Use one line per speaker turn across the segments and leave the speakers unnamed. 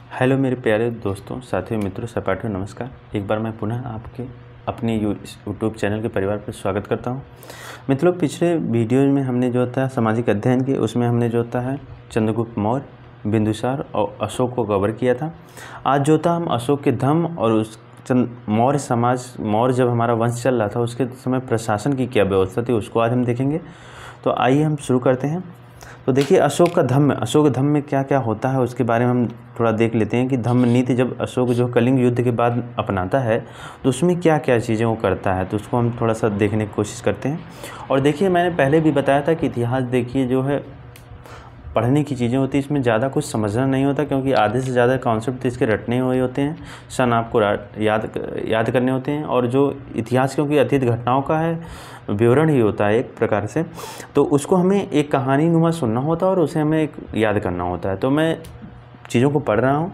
Hello मेरे प्यारे दोस्तों, साथियों, मित्रों, सहपाठियों, नमस्कार। एक बार मैं पुनः आपके अपने यूट्यूब चैनल के परिवार पर स्वागत करता हूं। मित्रों, पिछले वीडियो में हमने जो होता है सामाजिक अध्ययन की, उसमें हमने जो होता है चंद्रगुप्त मौर्य, बिंदुसार और अशोक को कवर किया था। आज जो था हम अशोक के धम्म और उस मौर्य जब हमारा वंश चल रहा था उसके समय प्रशासन की क्या व्यवस्था थी उसको आज हम देखेंगे। तो आइए हम शुरू करते हैं। तो देखिए, अशोक धम्म में क्या क्या होता है उसके बारे में हम थोड़ा देख लेते हैं कि धम्म नीति जब अशोक जो कलिंग युद्ध के बाद अपनाता है तो उसमें क्या क्या चीज़ें वो करता है, तो उसको हम थोड़ा सा देखने की कोशिश करते हैं। और देखिए, मैंने पहले भी बताया था कि इतिहास देखिए जो है पढ़ने की चीज़ें होती हैं, इसमें ज़्यादा कुछ समझना नहीं होता क्योंकि आधे से ज़्यादा कॉन्सेप्ट इसके रटने हुए होते हैं, सन आपको याद करने होते हैं। और जो इतिहास क्योंकि अतीत घटनाओं का है विवरण ही होता है एक प्रकार से, तो उसको हमें एक कहानी नुमा सुनना होता है और उसे हमें एक याद करना होता है। तो मैं चीज़ों को पढ़ रहा हूँ,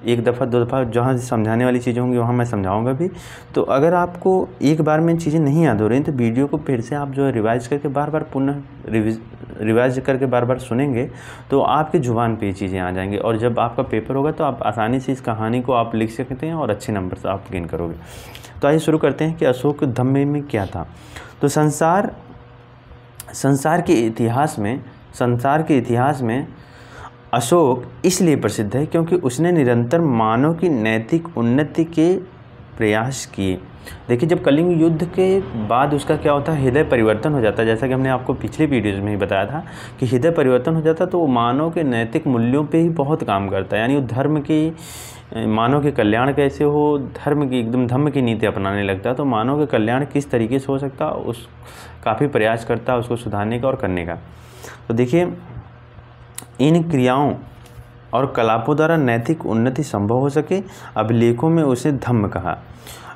एक दफ़ा दो दफ़ा जहाँ समझाने वाली चीज़ें होंगी वहाँ मैं समझाऊंगा भी। तो अगर आपको एक बार में चीज़ें नहीं याद हो रही तो वीडियो को फिर से आप जो है रिवाइज करके बार बार पुनः रिवाइज करके बार बार सुनेंगे तो आपकी ज़ुबान पे ये चीज़ें आ जाएंगी। और जब आपका पेपर होगा तो आप आसानी से इस कहानी को आप लिख सकते हैं और अच्छे नंबर से आप गेन करोगे। तो आइए शुरू करते हैं कि अशोक धम्म में क्या था। तो संसार के इतिहास में अशोक इसलिए प्रसिद्ध है क्योंकि उसने निरंतर मानव की नैतिक उन्नति के प्रयास किए। देखिए, जब कलिंग युद्ध के बाद उसका क्या होता है, हृदय परिवर्तन हो जाता है। जैसा कि हमने आपको पिछले वीडियोज़ में ही बताया था कि हृदय परिवर्तन हो जाता है तो वो मानव के नैतिक मूल्यों पे ही बहुत काम करता है। यानी वो धर्म की, मानव के कल्याण कैसे हो, धम्म की नीति अपनाने लगता है। तो मानव के कल्याण किस तरीके से हो सकता है उस काफ़ी प्रयास करता है उसको सुधारने का और करने का। तो देखिए, इन क्रियाओं और कलापों द्वारा नैतिक उन्नति संभव हो सके, अभिलेखों में उसे धम्म कहा।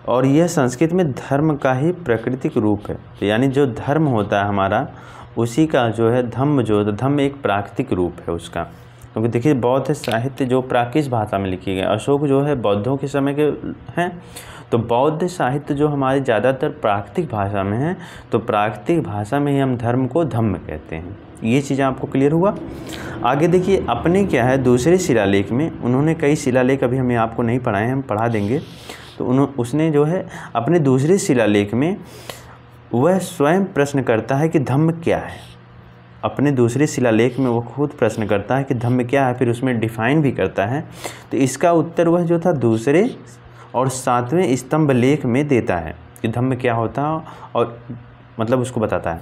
और यह संस्कृत में धर्म का ही प्राकृतिक रूप है। तो यानी जो धर्म होता है हमारा उसी का जो है धम्म एक प्राकृतिक रूप है उसका। क्योंकि देखिए, बौद्ध साहित्य जो प्राकृत भाषा में लिखी गई, अशोक जो है बौद्धों के समय के हैं, तो बौद्ध साहित्य जो हमारे ज़्यादातर प्राकृतिक भाषा में है, तो प्राकृतिक भाषा में ही हम धर्म को धम्म कहते हैं। ये चीज़ें आपको क्लियर हुआ। आगे देखिए, अपने क्या है दूसरे शिलालेख में, उन्होंने कई शिलालेख अभी हमें आपको नहीं पढ़ाए, हम पढ़ा देंगे। तो उसने जो है अपने दूसरे शिलालेख में वह स्वयं प्रश्न करता है कि धम्म क्या है। अपने दूसरे शिलालेख में वो खुद प्रश्न करता है कि धम्म क्या है, फिर उसमें डिफाइन भी करता है। तो इसका उत्तर वह जो था दूसरे और 7वें स्तंभ लेख में देता है कि धम्म क्या होता है, और मतलब उसको बताता है।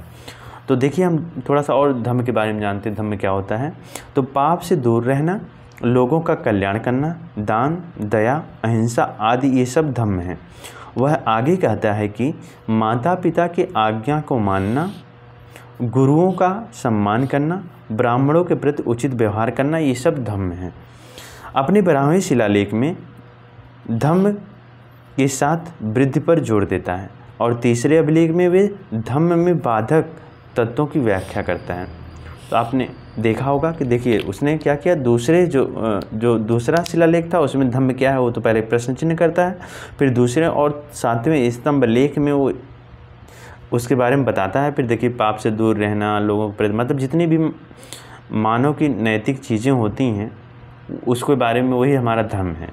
तो देखिए, हम थोड़ा सा और धम्म के बारे में जानते हैं। धम्म क्या होता है, तो पाप से दूर रहना, लोगों का कल्याण करना, दान, दया, अहिंसा आदि ये सब धम्म हैं। वह आगे कहता है कि माता पिता की आज्ञा को मानना, गुरुओं का सम्मान करना, ब्राह्मणों के प्रति उचित व्यवहार करना, ये सब धम्म हैं। अपने 12वें शिलालेख में धम्म के साथ वृद्धि पर जोर देता है और तीसरे अभिलेख में वे धम्म में बाधक तत्वों की व्याख्या करता है। तो आपने देखा होगा कि देखिए उसने क्या किया, दूसरे जो दूसरा शिलालेख था उसमें धम्म क्या है वो तो पहले प्रश्न चिन्ह करता है, फिर दूसरे और 7वें स्तंभ लेख में वो उसके बारे में बताता है। फिर देखिए, पाप से दूर रहना, लोगों के प्रति, मतलब जितनी भी मानव की नैतिक चीज़ें होती हैं उसके बारे में वही हमारा धर्म है।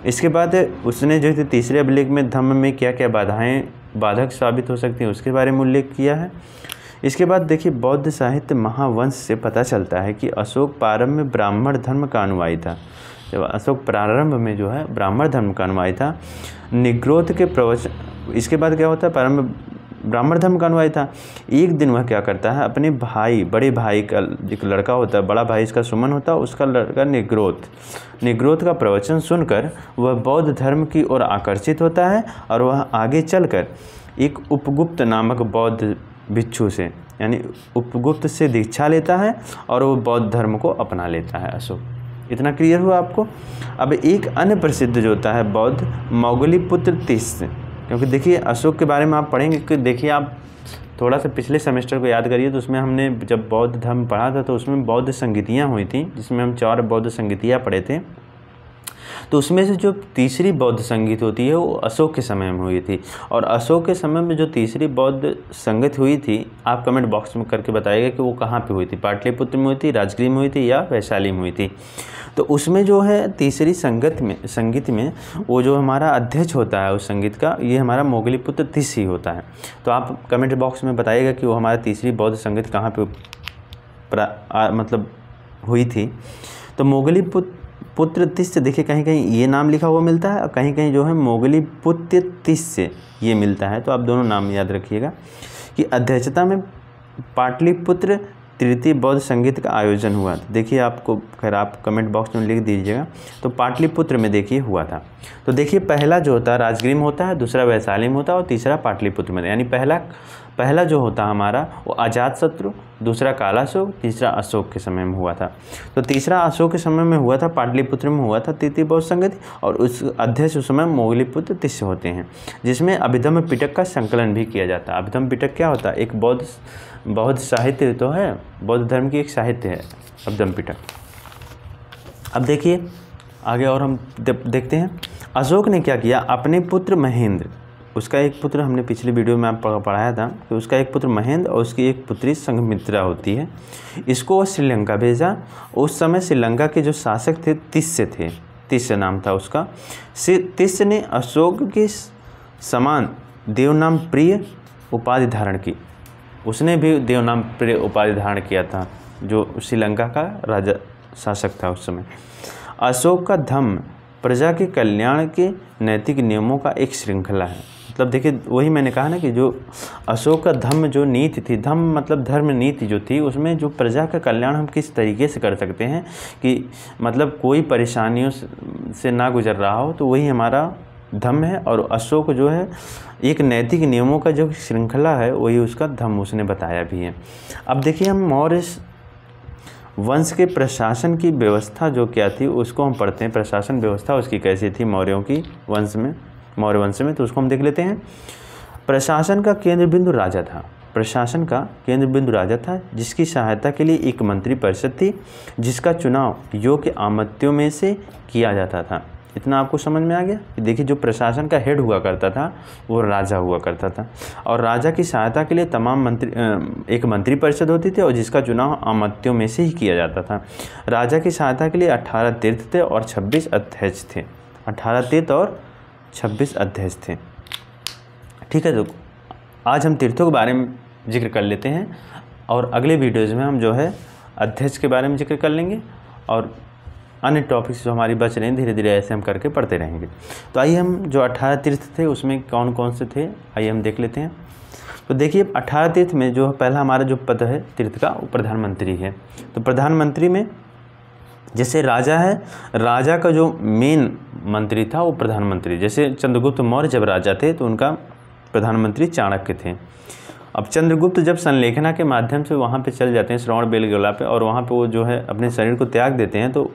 इसके बाद उसने जो है तीसरे अभिलेख में धम्म में क्या क्या बाधक साबित हो सकती हैं उसके बारे में उल्लेख किया है। इसके बाद देखिए, बौद्ध साहित्य महावंश से पता चलता है कि अशोक प्रारंभ में ब्राह्मण धर्म का अनुयायी था। जब अशोक प्रारंभ में जो है ब्राह्मण धर्म का अनुयायी था, निग्रोध के प्रवचन, इसके बाद क्या होता है, प्रारंभ ब्राह्मण धर्म का अनुयायी था। एक दिन वह क्या करता है, अपने बड़े भाई का एक लड़का होता है, बड़ा भाई इसका सुमन होता है, उसका लड़का निग्रोध का प्रवचन सुनकर वह बौद्ध धर्म की ओर आकर्षित होता है और वह आगे चलकर एक उपगुप्त नामक बौद्ध भिक्षु से, यानी उपगुप्त से दीक्षा लेता है और वो बौद्ध धर्म को अपना लेता है अशोक। इतना क्लियर हुआ आपको। अब एक अन्य प्रसिद्ध जो होता है बौद्ध मौगलीपुत्र तीस्य, क्योंकि देखिए अशोक के बारे में आप पढ़ेंगे कि देखिए आप थोड़ा सा पिछले सेमेस्टर को याद करिए तो उसमें हमने जब बौद्ध धर्म पढ़ा था तो उसमें बौद्ध संगीतियाँ हुई थी, जिसमें हम 4 बौद्ध संगीतियाँ पढ़े थे। तो उसमें से जो तीसरी बौद्ध संगीत होती है वो अशोक के समय में हुई थी। और अशोक के समय में जो तीसरी बौद्ध संगत हुई थी, आप कमेंट बॉक्स में करके बताइएगा कि वो कहाँ पे हुई थी, पाटलिपुत्र में हुई थी, राजगीर में हुई थी या वैशाली में हुई थी। तो उसमें जो है तीसरी संगीत में वो जो हमारा अध्यक्ष होता है उस संगीत का, ये हमारा मोगलीपुत्र तिस्स ही होता है। तो आप कमेंट बॉक्स में बताइएगा कि वो हमारा तीसरी बौद्ध संगीत कहाँ पे मतलब हुई थी। तो मोगलीपुत्र तिस्स देखिए कहीं कहीं ये नाम लिखा हुआ मिलता है और कहीं कहीं जो है मोगलीपुत्र तिस्स ये मिलता है। तो आप दोनों नाम याद रखिएगा कि अध्यक्षता में पाटलिपुत्र तृतीय बौद्ध संगीत का आयोजन हुआ था। देखिए आपको, खैर आप कमेंट बॉक्स में लिख दीजिएगा। तो पाटलिपुत्र में देखिए हुआ था। तो देखिए पहला जो होता है राजगीर में होता है, दूसरा वैशाली में होता है और तीसरा पाटलिपुत्र में। यानी पहला जो होता हमारा वो अजातशत्रु, दूसरा कालाशोक, तीसरा अशोक के समय में हुआ था। तो तीसरा अशोक के समय में हुआ था, पाटलिपुत्र में हुआ था तृतीय बौद्ध संगीत, और उस अध्यक्ष उस समय मोगलीपुत्र तिस्स होते हैं, जिसमें अभिधम्म पिटक का संकलन भी किया जाता है। अभिधम्म पिटक क्या होता है? एक बौद्ध साहित्य तो है, बौद्ध धर्म की एक साहित्य है अभिधम्म पिटक। अब देखिए आगे और हम देखते हैं अशोक ने क्या किया। अपने पुत्र महेंद्र, उसका एक पुत्र हमने पिछली वीडियो में आप पढ़ाया था कि उसका एक पुत्र महेंद्र और उसकी एक पुत्री संघमित्रा होती है, इसको श्रीलंका भेजा। उस समय श्रीलंका के जो शासक थे तिस्स थे, तिस्स नाम था उसका। तिस्स ने अशोक के समान देवनाम प्रिय उपाधि धारण की। उसने भी देवनाम प्रिय उपाधि धारण किया था, जो श्रीलंका का राजा शासक था उस समय। अशोक का धम्म प्रजा के कल्याण के नैतिक नियमों का एक श्रृंखला है। मतलब देखिए वही मैंने कहा ना कि जो अशोक का धम्म जो नीति थी, धम्म मतलब धर्म नीति जो थी, उसमें जो प्रजा का कल्याण हम किस तरीके से कर सकते हैं कि मतलब कोई परेशानियों से ना गुजर रहा हो, तो वही हमारा धम्म है। और अशोक जो है एक नैतिक नियमों का जो श्रृंखला है वही उसका धम्म उसने बताया भी है। अब देखिए हम मौर्य वंश के प्रशासन की व्यवस्था जो क्या थी उसको हम पढ़ते हैं। प्रशासन व्यवस्था उसकी कैसी थी मौर्यों की वंश में, मौर्य वंश में, तो उसको हम देख लेते हैं। प्रशासन का केंद्र बिंदु राजा था। प्रशासन का केंद्र बिंदु राजा था, जिसकी सहायता के लिए एक मंत्री परिषद थी, जिसका चुनाव योग्य आमंत्रियों में से किया जाता था। इतना आपको समझ में आ गया कि देखिए जो प्रशासन का हेड हुआ करता था वो राजा हुआ करता था, और राजा की सहायता के लिए तमाम एक मंत्री परिषद होती थी और जिसका चुनाव आमंत्रियों में से ही किया जाता था। राजा की सहायता के लिए 18 तीर्थ थे और 26 अध्यक्ष थे। 18 तीर्थ और 26 अध्यक्ष थे। ठीक है, तो आज हम तीर्थों के बारे में जिक्र कर लेते हैं और अगले वीडियोज़ में हम जो है अध्यक्ष के बारे में जिक्र कर लेंगे और अन्य टॉपिक्स जो हमारी बच रहे हैं धीरे धीरे ऐसे हम करके पढ़ते रहेंगे। तो आइए हम जो 18 तीर्थ थे उसमें कौन कौन से थे आइए हम देख लेते हैं। तो देखिए 18 तीर्थ में जो पहला हमारा जो पद है तीर्थ का वो प्रधानमंत्री है। तो प्रधानमंत्री में जैसे राजा है, राजा का जो मेन मंत्री था वो प्रधानमंत्री। जैसे चंद्रगुप्त मौर्य जब राजा थे तो उनका प्रधानमंत्री चाणक्य थे। अब चंद्रगुप्त जब संलेखना के माध्यम से वहाँ पे चल जाते हैं श्रवण बेलगोला पे, और वहाँ पे वो जो है अपने शरीर को त्याग देते हैं, तो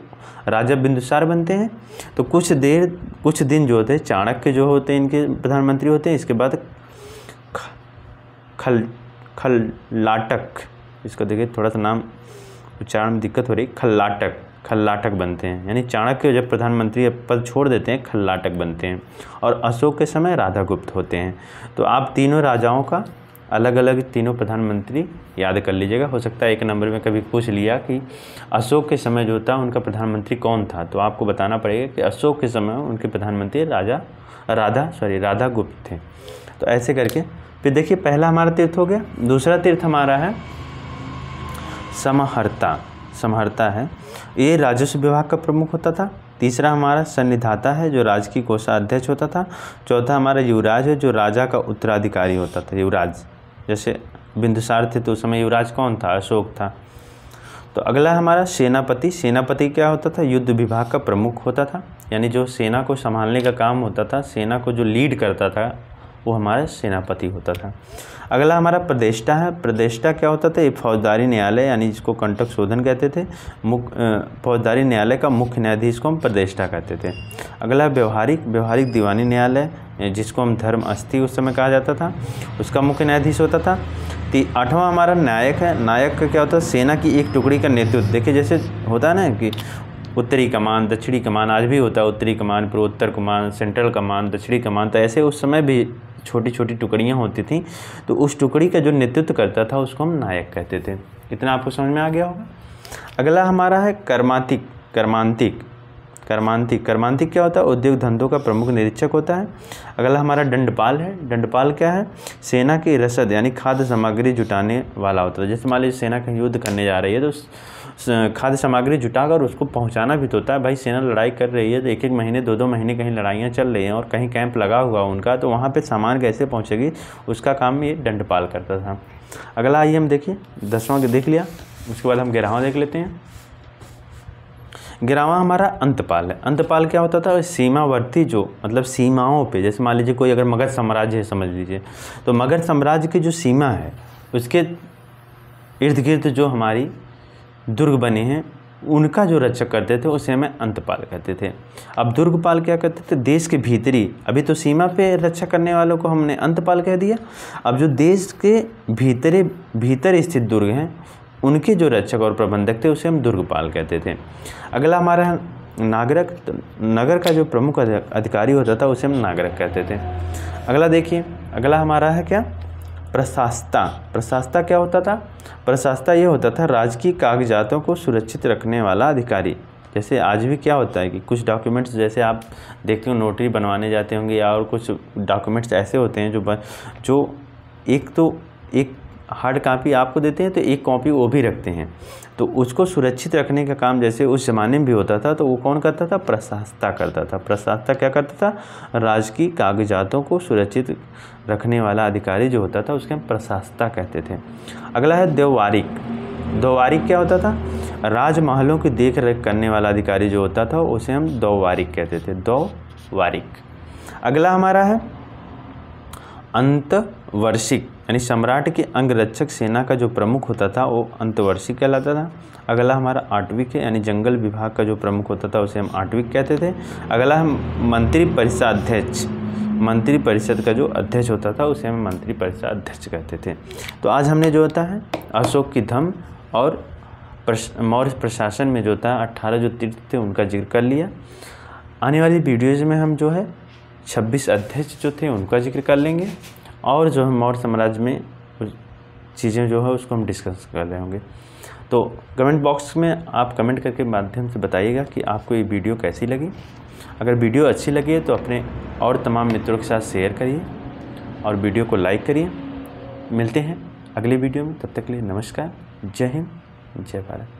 राजा बिंदुसार बनते हैं। तो कुछ दिन जो होते हैं चाणक्य जो होते हैं इनके प्रधानमंत्री होते हैं। इसके बाद खल्लाटक, इसका देखिए थोड़ा सा नाम उच्चारण में दिक्कत हो रही, खल्लाटक बनते हैं। यानी चाणक्य जब प्रधानमंत्री पद छोड़ देते हैं खल्लाटक बनते हैं, और अशोक के समय राधागुप्त होते हैं। तो आप तीनों राजाओं का अलग अलग तीनों प्रधानमंत्री याद कर लीजिएगा। हो सकता है एक नंबर में कभी पूछ लिया कि अशोक के समय जो था उनका प्रधानमंत्री कौन था, तो आपको बताना पड़ेगा कि अशोक के समय उनके प्रधानमंत्री राधागुप्त थे। तो ऐसे करके फिर देखिए पहला हमारा तीर्थ हो गया। दूसरा तीर्थ हमारा है समहर्ता है, ये राजस्व विभाग का प्रमुख होता था। तीसरा हमारा सन्निधाता है जो राजकीय कोषाध्यक्ष होता था। चौथा हमारा युवराज है जो राजा का उत्तराधिकारी होता था। युवराज जैसे बिंदुसार थे तो उस समय युवराज कौन था? अशोक था। तो अगला हमारा सेनापति क्या होता था? युद्ध विभाग का प्रमुख होता था, यानी जो सेना को संभालने का काम होता था, सेना को जो लीड करता था वो हमारा सेनापति होता था। अगला हमारा प्रदेष्टा है। प्रदेष्टा क्या होता था? ये फौजदारी न्यायालय यानी जिसको कंटक शोधन कहते थे, फौजदारी न्यायालय का मुख्य न्यायाधीश को हम प्रदेष्टा कहते थे। अगला व्यवहारिक दीवानी न्यायालय जिसको हम धर्म अस्थि उस समय कहा जाता था, उसका मुख्य न्यायाधीश होता था। 8वां हमारा नायक है। नायक का क्या होता है? सेना की एक टुकड़ी का नेतृत्व। देखिए जैसे होता है ना कि उत्तरी कमान, दक्षिणी कमान, आज भी होता है उत्तरी कमान, पूर्वोत्तर कमान, सेंट्रल कमान, दक्षिणी कमान। तो ऐसे उस समय भी छोटी छोटी टुकड़ियाँ होती थीं। तो उस टुकड़ी का जो नेतृत्व करता था उसको हम नायक कहते थे। इतना आपको समझ में आ गया होगा। अगला हमारा है कर्मांतिक। कर्मांतिक क्या होता है? उद्योग धंधों का प्रमुख निरीक्षक होता है। अगला हमारा दंडपाल है। दंडपाल क्या है? सेना की रसद यानी खाद्य सामग्री जुटाने वाला होता है। जैसे मान लीजिए सेना कहीं युद्ध करने जा रही है तो खाद्य सामग्री जुटाकर उसको पहुंचाना भी तो होता है। भाई सेना लड़ाई कर रही है तो 1-1 महीने 2-2 महीने कहीं लड़ाइयाँ चल रही हैं और कहीं कैंप लगा हुआ उनका, तो वहाँ पे सामान कैसे पहुँचेगी, उसका काम ये दंडपाल करता था। अगला आइए हम देखिए, 10वां देख लिया, उसके बाद हम 11वां देख लेते हैं। 11वां हमारा अंतपाल है। अंतपाल क्या होता था? सीमावर्ती जो मतलब सीमाओं पे, जैसे मान लीजिए कोई अगर मगध साम्राज्य है समझ लीजिए, तो मगध साम्राज्य की जो सीमा है उसके इर्द गिर्द जो हमारी दुर्ग बने हैं उनका जो रक्षक करते थे उसे हमें अंतपाल कहते थे। अब दुर्गपाल क्या करते थे? देश के भीतरी, अभी तो सीमा पे रक्षा करने वालों को हमने अंतपाल कह दिया। अब जो देश के भीतर स्थित दुर्ग हैं उनके जो रक्षक और प्रबंधक थे उसे हम दुर्गपाल कहते थे। अगला हमारा है नागरक। तो नगर का जो प्रमुख अधिकारी होता था उसे हम नागरक कहते थे। अगला देखिए, अगला हमारा है क्या? प्रशास्ता। प्रशास्ता क्या होता था? प्रशास्ता ये होता था राजकीय कागजातों को सुरक्षित रखने वाला अधिकारी। जैसे आज भी क्या होता है कि कुछ डॉक्यूमेंट्स, जैसे आप देखते हो नोटरी बनवाने जाते होंगे या और कुछ डॉक्यूमेंट्स ऐसे होते हैं जो एक हार्ड कॉपी आपको देते हैं तो एक कॉपी वो भी रखते हैं, तो उसको सुरक्षित रखने का काम जैसे उस ज़माने में भी होता था, तो वो कौन करता था? प्रशास्ता करता था। प्रशास्ता क्या करता था? राजकीय कागजातों को सुरक्षित रखने वाला अधिकारी जो होता था उसके हम प्रशास्ता कहते थे। अगला है देववारिक। देववारिक क्या होता था? राजमहलों की देख रेख करने वाला अधिकारी जो होता था उसे हम देववारिक कहते थे। देववारिक। अगला हमारा है अंतवर्षिक, यानी सम्राट के अंगरक्षक सेना का जो प्रमुख होता था वो अंतवर्षिक कहलाता था। अगला हमारा आटविक है, यानी जंगल विभाग का जो प्रमुख होता था उसे हम आटविक कहते थे। अगला हम मंत्री परिषदाध्यक्ष, मंत्री परिषद का जो अध्यक्ष होता था उसे हम मंत्री परिषद अध्यक्ष कहते थे। तो आज हमने जो होता है अशोक की धम्म और मौर्य प्रशासन में जो होता है 18 जो तीर्थ थे उनका जिक्र कर लिया। आने वाली वीडियोज़ में हम जो है 26 अध्यक्ष जो थे उनका जिक्र कर लेंगे और जो है मौर्य साम्राज्य में चीज़ें जो है उसको हम डिस्कस कर रहे होंगे। तो कमेंट बॉक्स में आप कमेंट करके माध्यम से बताइएगा कि आपको ये वीडियो कैसी लगी। अगर वीडियो अच्छी लगी है तो अपने और तमाम मित्रों के साथ शेयर करिए और वीडियो को लाइक करिए। मिलते हैं अगले वीडियो में, तब तक के लिए नमस्कार, जय हिंद, जय भारत।